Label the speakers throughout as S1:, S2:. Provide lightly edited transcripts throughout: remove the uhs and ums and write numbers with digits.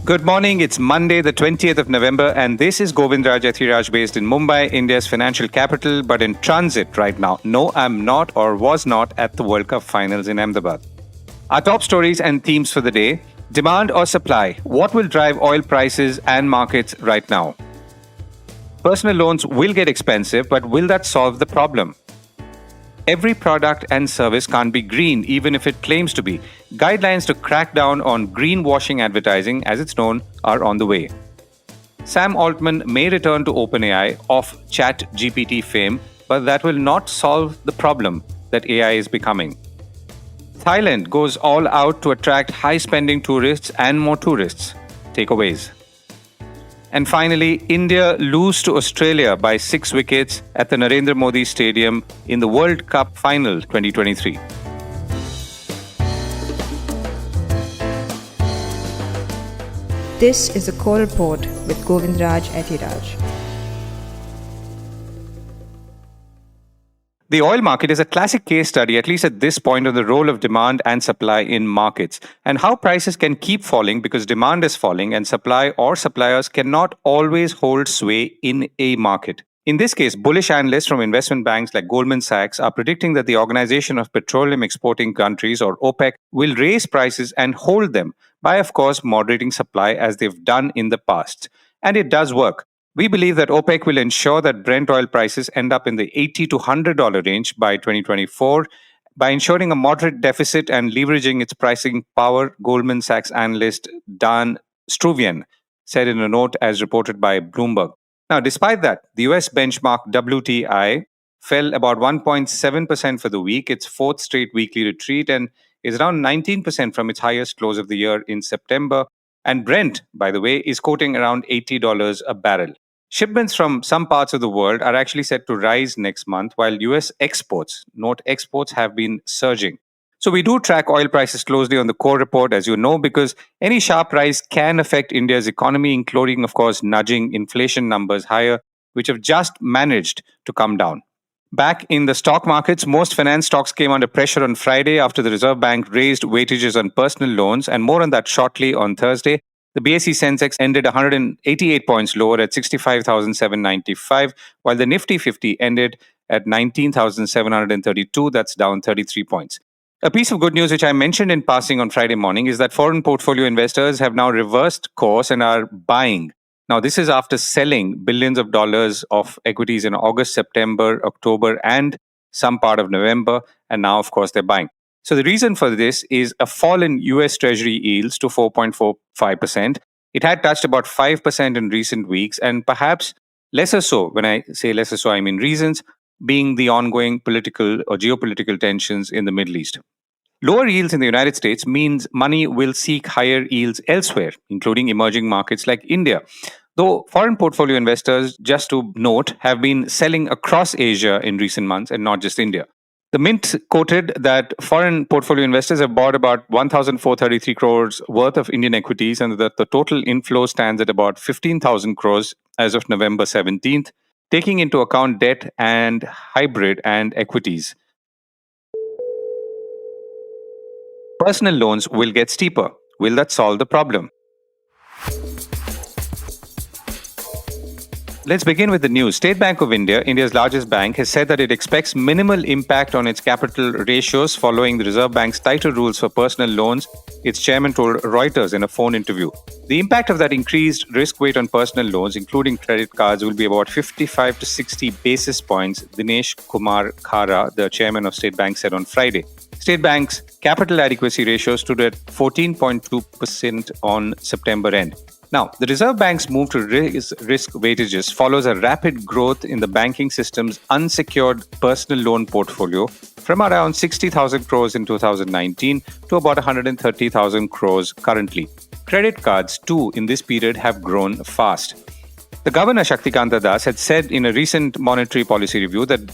S1: Good morning. It's Monday, the 20th of November, and this is Govindraj Ethiraj based in Mumbai, India's financial capital, but in transit right now. No, I'm not or was not at the World Cup finals in Ahmedabad. Our top stories and themes for the day: demand or supply? What will drive oil prices and markets right now? Personal loans will get expensive, but will that solve the problem? Every product and service can't be green, even if it claims to be. Guidelines to crack down on greenwashing advertising, as it's known, are on the way. Sam Altman may return to OpenAI off ChatGPT fame, but that will not solve the problem that AI is becoming. Thailand goes all out to attract high-spending tourists and more tourists. Takeaways. And finally, India lose to Australia by 6 wickets at the Narendra Modi Stadium in the World Cup Final 2023.
S2: This is a core report with Govindraj Ethiraj.
S1: The oil market is a classic case study, at least at this point, of the role of demand and supply in markets, and how prices can keep falling because demand is falling and supply or suppliers cannot always hold sway in a market. In this case, bullish analysts from investment banks like Goldman Sachs are predicting that the Organization of Petroleum Exporting Countries, or OPEC, will raise prices and hold them by, of course, moderating supply as they've done in the past. And it does work. We believe that OPEC will ensure that Brent oil prices end up in the $80 to $100 range by 2024 by ensuring a moderate deficit and leveraging its pricing power, Goldman Sachs analyst Dan Struvian said in a note as reported by Bloomberg. Now, despite that, the US benchmark WTI fell about 1.7% for the week, its fourth straight weekly retreat, and is around 19% from its highest close of the year in September. And Brent, by the way, is quoting around $80 a barrel. Shipments from some parts of the world are actually set to rise next month, while US exports, note exports, have been surging. So we do track oil prices closely on the core report, as you know, because any sharp rise can affect India's economy, including, of course, nudging inflation numbers higher, which have just managed to come down. Back in the stock markets, most finance stocks came under pressure on Friday after the Reserve Bank raised weightages on personal loans, and more on that shortly on Thursday. The BSE Sensex ended 188 points lower at 65,795, while the Nifty 50 ended at 19,732. That's down 33 points. A piece of good news which I mentioned in passing on Friday morning is that foreign portfolio investors have now reversed course and are buying. Now, this is after selling billions of dollars of equities in August, September, October, and some part of November. And now, of course, they're buying. So the reason for this is a fall in US Treasury yields to 4.45%. It had touched about 5% in recent weeks, and perhaps lesser so. When I say lesser so, I mean reasons being the ongoing political or geopolitical tensions in the Middle East. Lower yields in the United States means money will seek higher yields elsewhere, including emerging markets like India. Though foreign portfolio investors, just to note, have been selling across Asia in recent months and not just India. The Mint quoted that foreign portfolio investors have bought about 1,433 crores worth of Indian equities, and that the total inflow stands at about 15,000 crores as of November 17th, taking into account debt and hybrid and equities. Personal loans will get steeper. Will that solve the problem? Let's begin with the news. State Bank of India, India's largest bank, has said that it expects minimal impact on its capital ratios following the Reserve Bank's tighter rules for personal loans, its chairman told Reuters in a phone interview. The impact of that increased risk weight on personal loans, including credit cards, will be about 55 to 60 basis points, Dinesh Kumar Khara, the chairman of State Bank, said on Friday. State Bank's capital adequacy ratio stood at 14.2% on September end. Now, the Reserve Bank's move to raise risk weightages follows a rapid growth in the banking system's unsecured personal loan portfolio from around 60,000 crores in 2019 to about 130,000 crores currently. Credit cards, too, in this period have grown fast. The Governor, Shaktikanta Das, had said in a recent monetary policy review that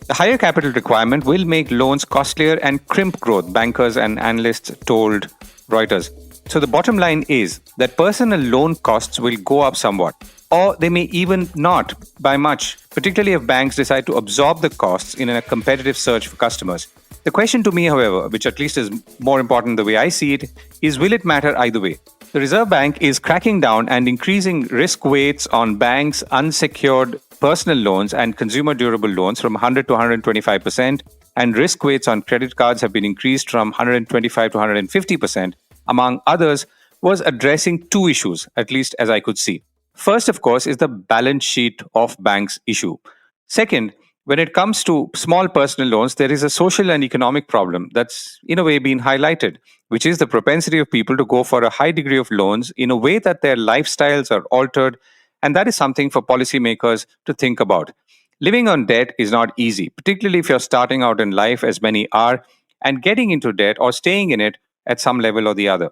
S1: the higher capital requirement will make loans costlier and crimp growth, bankers and analysts told Reuters. So the bottom line is that personal loan costs will go up somewhat, or they may even not by much, particularly if banks decide to absorb the costs in a competitive search for customers. The question to me, however, which at least is more important the way I see it, is will it matter either way? The Reserve Bank is cracking down and increasing risk weights on banks' unsecured personal loans and consumer durable loans from 100 to 125%, and risk weights on credit cards have been increased from 125 to 150%, among others, was addressing two issues, at least as I could see. First, of course, is the balance sheet of banks issue. Second, when it comes to small personal loans, there is a social and economic problem that's in a way been highlighted, which is the propensity of people to go for a high degree of loans in a way that their lifestyles are altered. And that is something for policymakers to think about. Living on debt is not easy, particularly if you're starting out in life, as many are, and getting into debt or staying in it at some level or the other.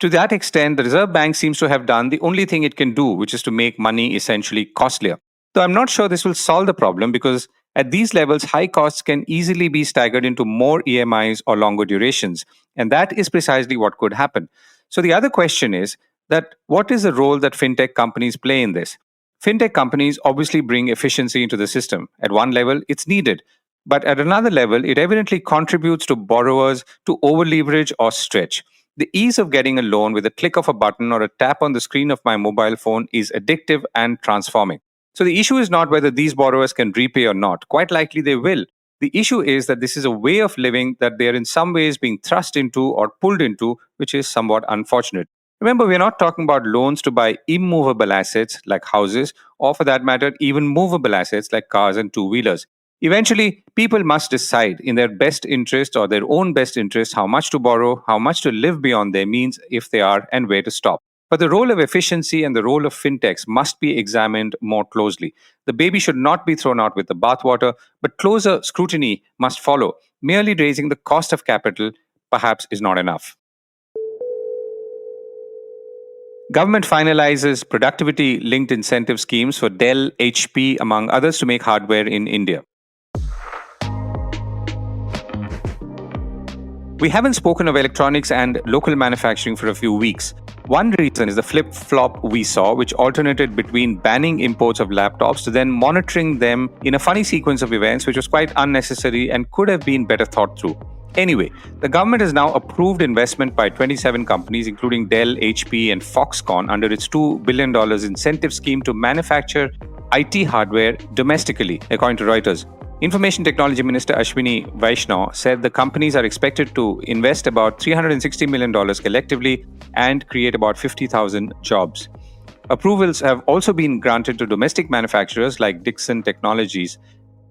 S1: To that extent, the Reserve Bank seems to have done the only thing it can do, which is to make money essentially costlier. Though I'm not sure this will solve the problem because at these levels, high costs can easily be staggered into more EMIs or longer durations. And that is precisely what could happen. So the other question is that what is the role that fintech companies play in this? Fintech companies obviously bring efficiency into the system. At one level, it's needed. But at another level, it evidently contributes to borrowers to over leverage or stretch. The ease of getting a loan with a click of a button or a tap on the screen of my mobile phone is addictive and transforming. So the issue is not whether these borrowers can repay or not. Quite likely they will. The issue is that this is a way of living that they are in some ways being thrust into or pulled into, which is somewhat unfortunate. Remember, we're not talking about loans to buy immovable assets like houses, or for that matter, even movable assets like cars and two wheelers. Eventually, people must decide in their best interest or their own best interest how much to borrow, how much to live beyond their means if they are, and where to stop. But the role of efficiency and the role of fintechs must be examined more closely. The baby should not be thrown out with the bathwater, but closer scrutiny must follow. Merely raising the cost of capital perhaps is not enough. Government finalizes productivity linked incentive schemes for Dell, HP, among others, to make hardware in India. We haven't spoken of electronics and local manufacturing for a few weeks. One reason is the flip flop we saw, which alternated between banning imports of laptops to then monitoring them in a funny sequence of events, which was quite unnecessary and could have been better thought through. Anyway, the government has now approved investment by 27 companies, including Dell, HP, and Foxconn, under its $2 billion incentive scheme to manufacture IT hardware domestically, according to Reuters. Information Technology Minister Ashwini Vaishnaw said the companies are expected to invest about $360 million collectively and create about 50,000 jobs. Approvals have also been granted to domestic manufacturers like Dixon Technologies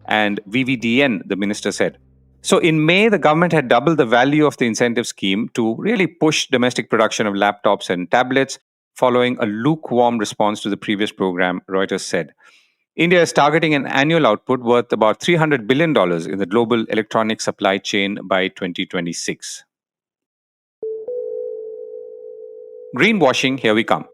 S1: and VVDN, the minister said. So in May, the government had doubled the value of the incentive scheme to really push domestic production of laptops and tablets, following a lukewarm response to the previous program, Reuters said. India is targeting an annual output worth about $300 billion in the global electronic supply chain by 2026. Greenwashing, here we come.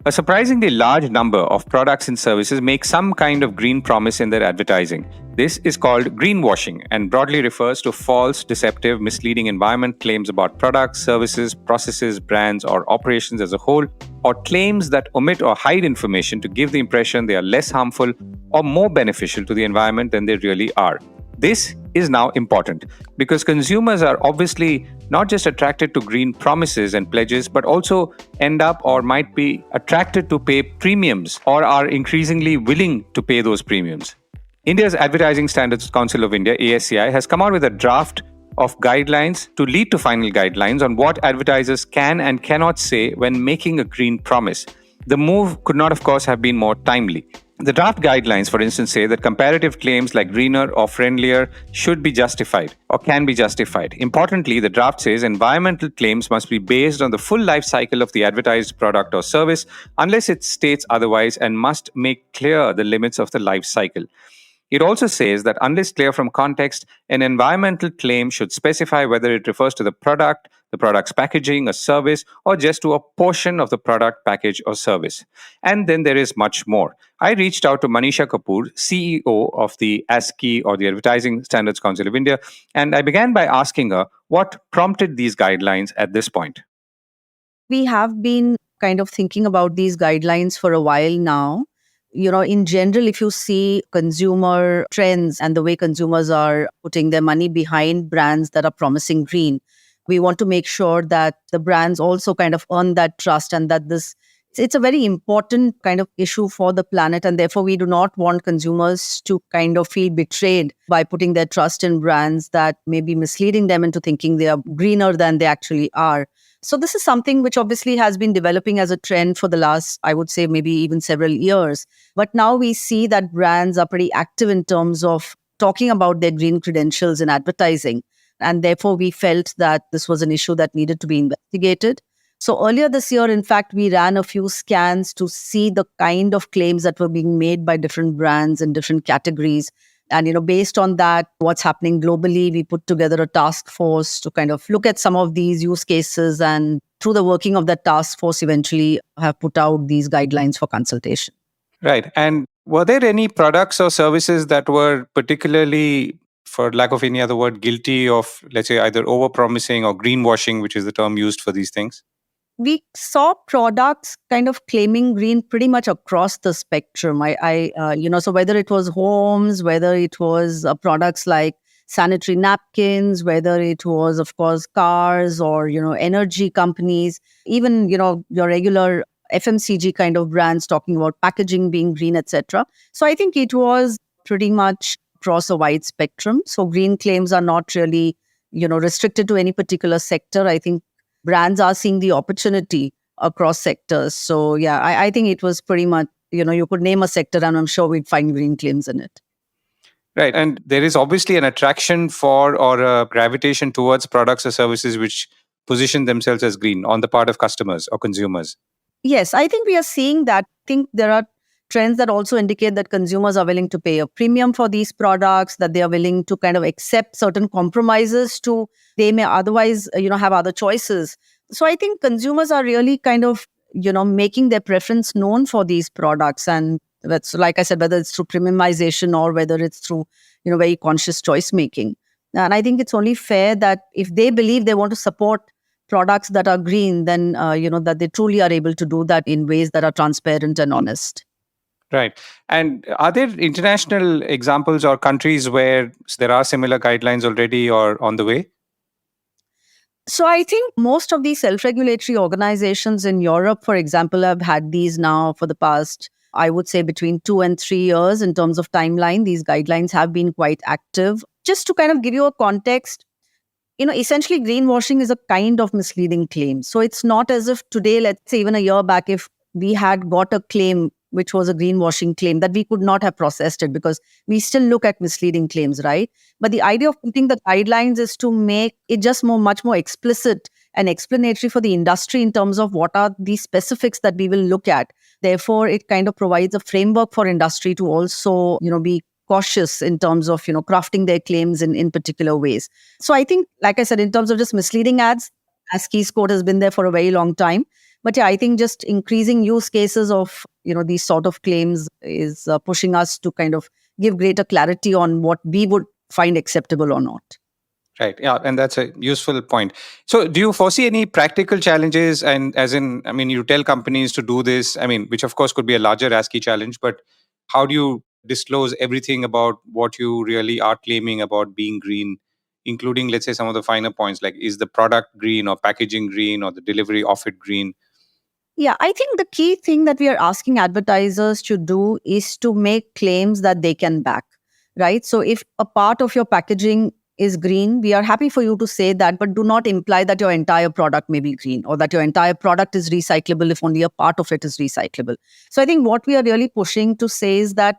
S1: A surprisingly large number of products and services make some kind of green promise in their advertising. This is called greenwashing and broadly refers to false, deceptive, misleading environment claims about products, services, processes, brands, or operations as a whole, or claims that omit or hide information to give the impression they are less harmful or more beneficial to the environment than they really are. This is now important because consumers are obviously not just attracted to green promises and pledges, but also end up or might be attracted to pay premiums or are increasingly willing to pay those premiums. India's Advertising Standards Council of India, ASCI, has come out with a draft of guidelines to lead to final guidelines on what advertisers can and cannot say when making a green promise. The move could not, of course, have been more timely. The draft guidelines, for instance, say that comparative claims like greener or friendlier should be justified or can be justified. Importantly, the draft says environmental claims must be based on the full life cycle of the advertised product or service unless it states otherwise and must make clear the limits of the life cycle. It also says that unless clear from context, an environmental claim should specify whether it refers to the product, the product's packaging, a service, or just to a portion of the product, package, or service. And then there is much more. I reached out to Manisha Kapoor, CEO of the ASCI, or the Advertising Standards Council of India, and I began by asking her what prompted these guidelines at this point.
S3: We have been kind of thinking about these guidelines for a while now, in general, if you see consumer trends and the way consumers are putting their money behind brands that are promising green, we want to make sure that the brands also kind of earn that trust, and that it's a very important kind of issue for the planet. And therefore, we do not want consumers to kind of feel betrayed by putting their trust in brands that may be misleading them into thinking they are greener than they actually are. So this is something which obviously has been developing as a trend for the last, I would say, maybe even several years. But now we see that brands are pretty active in terms of talking about their green credentials in advertising. And therefore, we felt that this was an issue that needed to be investigated. So earlier this year, in fact, we ran a few scans to see the kind of claims that were being made by different brands in different categories. And, based on that, what's happening globally, we put together a task force to kind of look at some of these use cases. And through the working of that task force, eventually have put out these guidelines for consultation.
S1: Right. And were there any products or services that were particularly, for lack of any other word, guilty of, let's say, either overpromising or greenwashing, which is the term used for these things?
S3: We saw products kind of claiming green pretty much across the spectrum. So whether it was homes, whether it was products like sanitary napkins, whether it was, of course, cars or, energy companies, even, your regular FMCG kind of brands talking about packaging being green, etc. So I think it was pretty much across a wide spectrum. So green claims are not really, restricted to any particular sector. I think brands are seeing the opportunity across sectors. So yeah, I think it was pretty much, you could name a sector and I'm sure we'd find green claims in it.
S1: Right. And there is obviously an attraction for or a gravitation towards products or services which position themselves as green on the part of customers or consumers.
S3: Yes, I think we are seeing that. I think there are trends that also indicate that consumers are willing to pay a premium for these products, that they are willing to kind of accept certain compromises to, they may otherwise, have other choices. So I think consumers are really kind of, making their preference known for these products. And that's, like I said, whether it's through premiumization or whether it's through, very conscious choice making. And I think it's only fair that if they believe they want to support products that are green, then, that they truly are able to do that in ways that are transparent and honest.
S1: Right. And are there international examples or countries where there are similar guidelines already or on the way?
S3: So I think most of these self-regulatory organizations in Europe, for example, have had these now for the past, I would say, between 2 and 3 years in terms of timeline. These guidelines have been quite active. Just to kind of give you a context, essentially greenwashing is a kind of misleading claim. So it's not as if today, let's say even a year back, if we had got a claim which was a greenwashing claim, that we could not have processed it because we still look at misleading claims, right? But the idea of putting the guidelines is to make it just much more explicit and explanatory for the industry in terms of what are the specifics that we will look at. Therefore, it kind of provides a framework for industry to also, be cautious in terms of, crafting their claims in particular ways. So I think, like I said, in terms of just misleading ads, ASCI's code has been there for a very long time. But yeah, I think just increasing use cases of, these sort of claims is pushing us to kind of give greater clarity on what we would find acceptable or not.
S1: Right. Yeah. And that's a useful point. So do you foresee any practical challenges? And as in, I mean, you tell companies to do this, I mean, which of course could be a larger ASCII challenge, but how do you disclose everything about what you really are claiming about being green, including, let's say, some of the finer points, like is the product green or packaging green or the delivery of it green?
S3: Yeah, I think the key thing that we are asking advertisers to do is to make claims that they can back, right? So if a part of your packaging is green, we are happy for you to say that, but do not imply that your entire product may be green or that your entire product is recyclable if only a part of it is recyclable. So I think what we are really pushing to say is that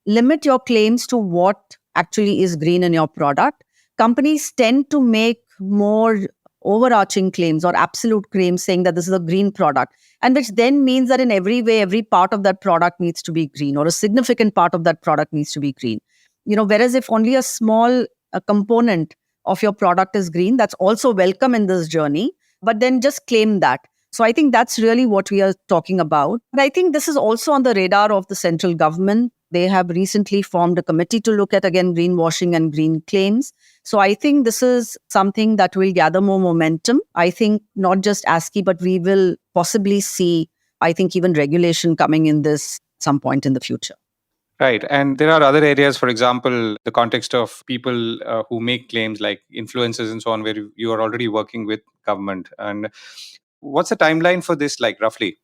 S3: limit your claims to what actually is green in your product. Companies tend to make more overarching claims or absolute claims saying that this is a green product, and which then means that in every way, every part of that product needs to be green or a significant part of that product needs to be green. Whereas if only a small component of your product is green, that's also welcome in this journey, but then just claim that. So I think that's really what we are talking about. But I think this is also on the radar of the central government. They have recently formed a committee to look at, again, greenwashing and green claims. So I think this is something that will gather more momentum. I think not just ASCI, but we will possibly see, I think, even regulation coming in this some point in the future.
S1: Right. And there are other areas, for example, the context of people who make claims like influencers and so on, where you are already working with government. And what's the timeline for this, like roughly?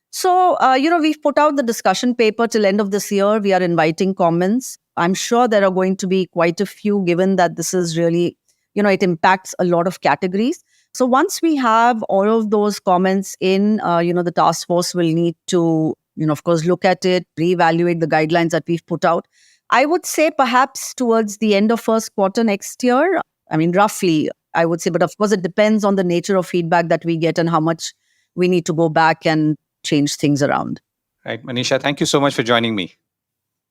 S3: So, we've put out the discussion paper till end of this year. We are inviting comments. I'm sure there are going to be quite a few, given that this is really, it impacts a lot of categories. So once we have all of those comments in, the task force will need to, of course, look at it, reevaluate the guidelines that we've put out. I would say perhaps towards the end of first quarter next year. I mean, roughly, I would say, but of course, it depends on the nature of feedback that we get and how much we need to go back and change things around.
S1: Right. Manisha, thank you so much for joining me.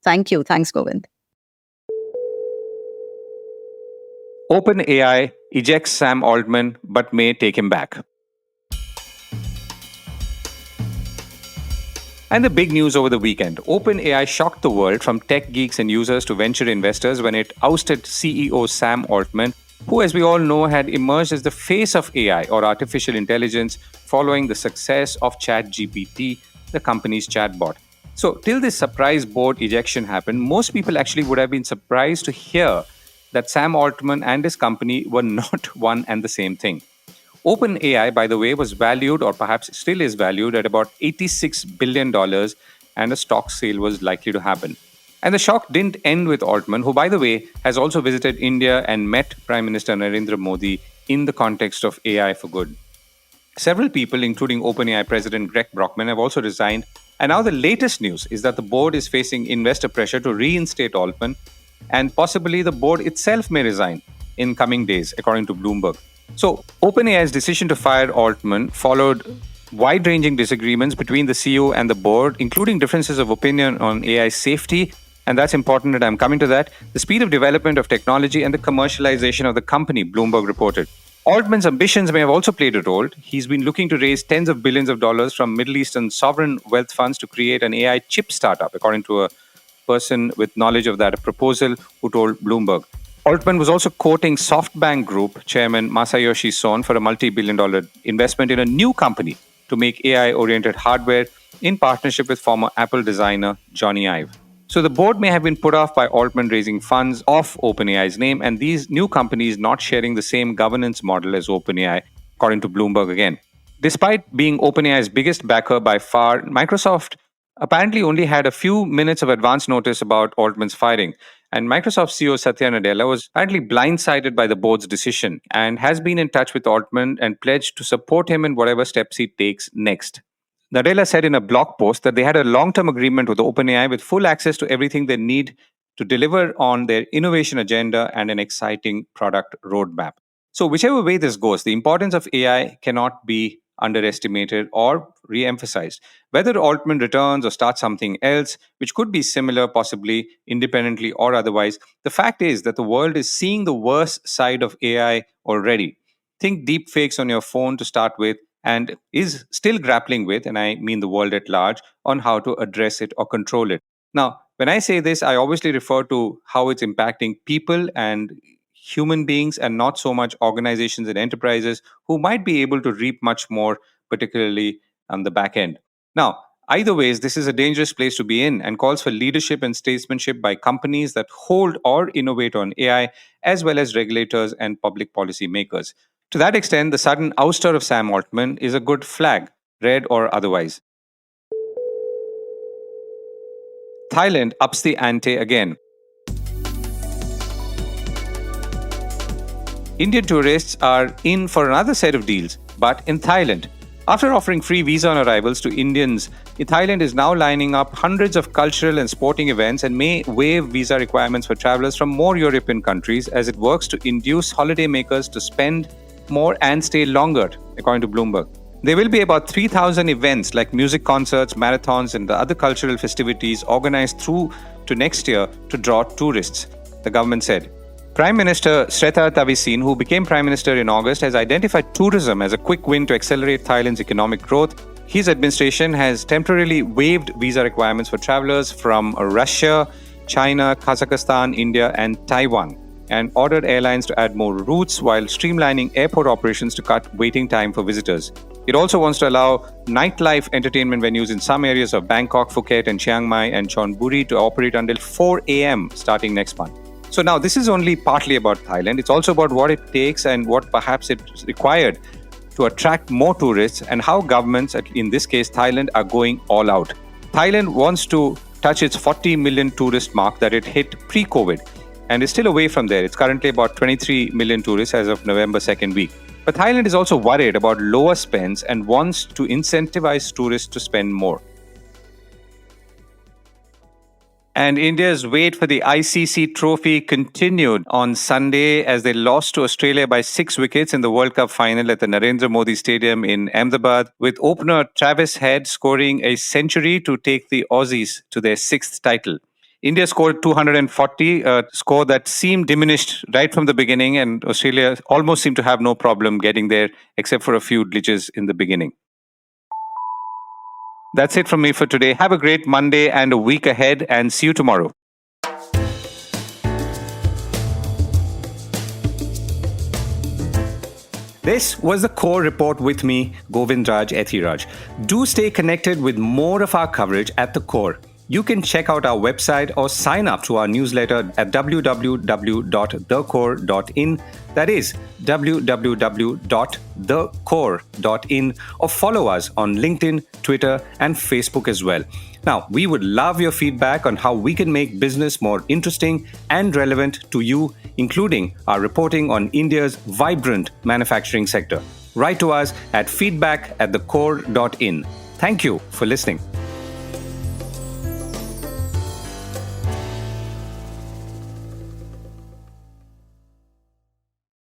S3: Thank you. Thanks, Govind.
S1: OpenAI ejects Sam Altman but may take him back. And the big news over the weekend, OpenAI shocked the world from tech geeks and users to venture investors when it ousted CEO Sam Altman, who, as we all know, had emerged as the face of AI or artificial intelligence following the success of ChatGPT, the company's chatbot. So, till this surprise board ejection happened, most people actually would have been surprised to hear that Sam Altman and his company were not one and the same thing. OpenAI, by the way, was valued, or perhaps still is valued, at about $86 billion, and a stock sale was likely to happen. And the shock didn't end with Altman, who, by the way, has also visited India and met Prime Minister Narendra Modi in the context of AI for good. Several people, including OpenAI President Greg Brockman, have also resigned. And now the latest news is that the board is facing investor pressure to reinstate Altman, and possibly the board itself may resign in coming days, according to Bloomberg. So, OpenAI's decision to fire Altman followed wide-ranging disagreements between the CEO and the board, including differences of opinion on AI safety. And that's important, and I'm coming to that. The speed of development of technology and the commercialization of the company, Bloomberg reported. Altman's ambitions may have also played a role. He's been looking to raise tens of billions of dollars from Middle Eastern sovereign wealth funds to create an AI chip startup, according to a person with knowledge of that proposal who told Bloomberg. Altman was also quoting SoftBank Group chairman Masayoshi Son for a multi-billion-dollar investment in a new company to make AI-oriented hardware in partnership with former Apple designer Johnny Ive. So the board may have been put off by Altman raising funds off OpenAI's name and these new companies not sharing the same governance model as OpenAI, according to Bloomberg again. Despite being OpenAI's biggest backer by far, Microsoft apparently only had a few minutes of advance notice about Altman's firing. And Microsoft CEO Satya Nadella was apparently blindsided by the board's decision and has been in touch with Altman and pledged to support him in whatever steps he takes next. Nadella said in a blog post that they had a long-term agreement with OpenAI with full access to everything they need to deliver on their innovation agenda and an exciting product roadmap. So whichever way this goes, the importance of AI cannot be underestimated or re-emphasized. Whether Altman returns or starts something else, which could be similar, possibly independently or otherwise, the fact is that the world is seeing the worst side of AI already. Think deepfakes on your phone to start with, and is still grappling with, and I mean the world at large, on how to address it or control it. Now, when I say this, I obviously refer to how it's impacting people and human beings and not so much organizations and enterprises who might be able to reap much more, particularly on the back end. Now, either ways, this is a dangerous place to be in and calls for leadership and statesmanship by companies that hold or innovate on AI, as well as regulators and public policy makers. To that extent, the sudden ouster of Sam Altman is a good flag, red or otherwise. Thailand ups the ante again. Indian tourists are in for another set of deals, but in Thailand. After offering free visa on arrivals to Indians, Thailand is now lining up hundreds of cultural and sporting events and may waive visa requirements for travelers from more European countries as it works to induce holidaymakers to spend more and stay longer, according to Bloomberg. There will be about 3,000 events like music concerts, marathons, and the other cultural festivities organized through to next year to draw tourists, the government said. Prime Minister Srettha Thavisin, who became Prime Minister in August, has identified tourism as a quick win to accelerate Thailand's economic growth. His administration has temporarily waived visa requirements for travelers from Russia, China, Kazakhstan, India, and Taiwan. and ordered airlines to add more routes while streamlining airport operations to cut waiting time for visitors. It also wants to allow nightlife entertainment venues in some areas of Bangkok, Phuket, and Chiang Mai and Chonburi to operate until 4 a.m. starting next month. So now this is only partly about Thailand. It's also about what it takes and what perhaps it's required to attract more tourists and how governments, in this case Thailand, are going all out. Thailand wants to touch its 40 million tourist mark that it hit pre-COVID and is still away from there. It's currently about 23 million tourists as of November 2nd week. But Thailand is also worried about lower spends and wants to incentivize tourists to spend more. And India's wait for the ICC trophy continued on Sunday as they lost to Australia by 6 wickets in the World Cup final at the Narendra Modi Stadium in Ahmedabad, with opener Travis Head scoring a century to take the Aussies to their 6th title. India scored 240, a score that seemed diminished right from the beginning, and Australia almost seemed to have no problem getting there, except for a few glitches in the beginning. That's it from me for today. Have a great Monday and a week ahead, and see you tomorrow. This was the Core Report with me, Govindraj Ethiraj. Do stay connected with more of our coverage at the Core. You can check out our website or sign up to our newsletter at www.thecore.in. That is www.thecore.in, or follow us on LinkedIn, Twitter, and Facebook as well. Now, we would love your feedback on how we can make business more interesting and relevant to you, including our reporting on India's vibrant manufacturing sector. Write to us at feedback@thecore.in. Thank you for listening.